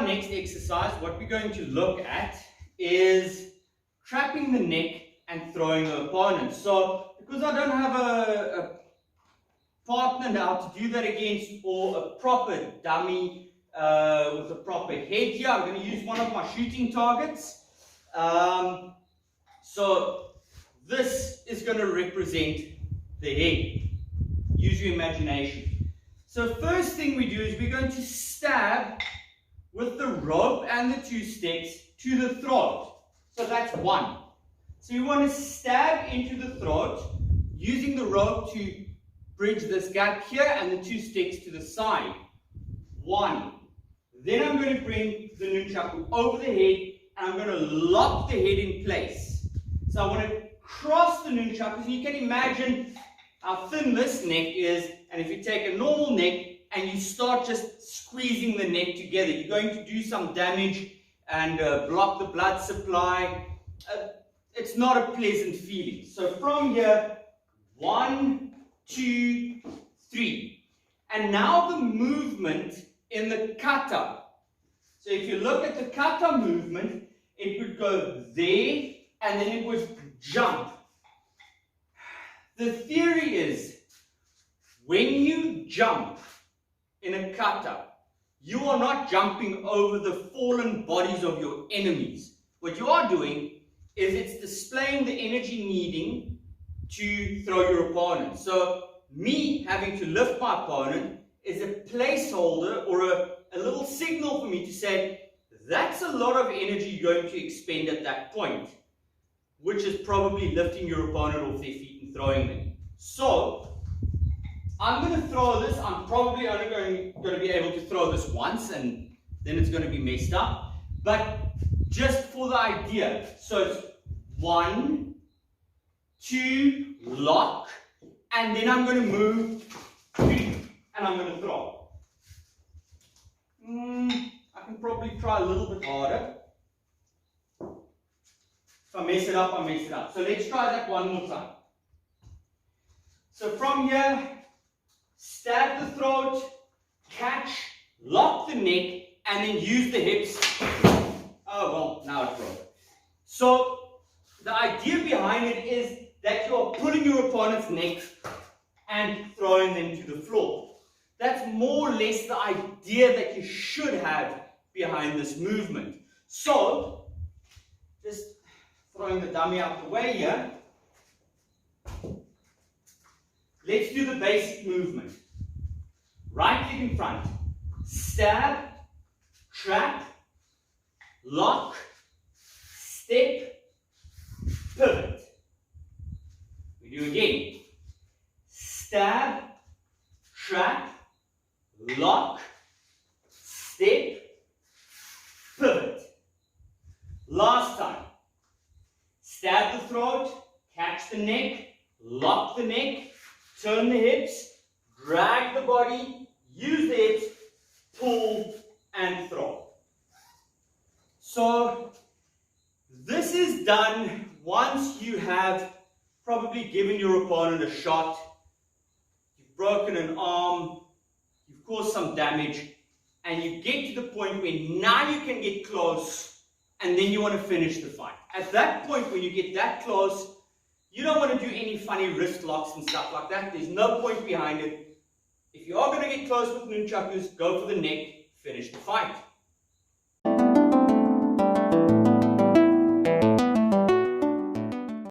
our next exercise, what we're going to look at is trapping the neck and throwing the opponent. So, because I don't have a partner now to do that against, or a proper dummy with a proper head here, I'm going to use one of my shooting targets. So, this is going to represent the head. Use your imagination. So first thing we do is we're going to stab with the rope and the 2 sticks to the throat. So that's 1. So you want to stab into the throat using the rope to bridge this gap here and the 2 sticks to the side. 1. Then I'm going to bring the nunchaku over the head and I'm going to lock the head in place. So I want to cross the nunchaku. So you can imagine how thin this neck is, and if you take a normal neck and you start just squeezing the neck together, you're going to do some damage and block the blood supply. It's not a pleasant feeling. So from here, 1, 2, 3. And now the movement in the kata. So if you look at the kata movement, it would go there and then it would jump. The theory is, when you jump in a kata, you are not jumping over the fallen bodies of your enemies. What you are doing is it's displaying the energy needing to throw your opponent. So me having to lift my opponent is a placeholder or a little signal for me to say, that's a lot of energy you're going to expend at that point, which is probably lifting your opponent off their feet and throwing them. So I'm going to throw this. I'm probably only going to be able to throw this once, and then it's going to be messed up. But just for the idea, so it's 1, 2, lock, and then I'm going to move 3, and I'm going to throw. I can probably try a little bit harder. If I mess it up, I mess it up. So let's try that one more time. So from here, stab the throat, catch, lock the neck, and then use the hips. Oh, well, now it broke. So the idea behind it is that you are pulling your opponent's neck and throwing them to the floor. That's more or less the idea that you should have behind this movement. So, just throwing the dummy out the way here. Let's do the basic movement. Right leg in front. Stab, trap, lock, step, pivot. We do again. Stab, trap, lock, step, pivot. Last time. Stab the throat, catch the neck, lock the neck, turn the hips, drag the body, use the hips, pull and throw. So this is done once you have probably given your opponent a shot, you've broken an arm, you've caused some damage, and you get to the point where now you can get close and then you want to finish the fight. At that point, when you get that close, you don't want to do any funny wrist locks and stuff like that. There's no point behind it. If you are going to get close with nunchakus, go for the neck, finish the fight.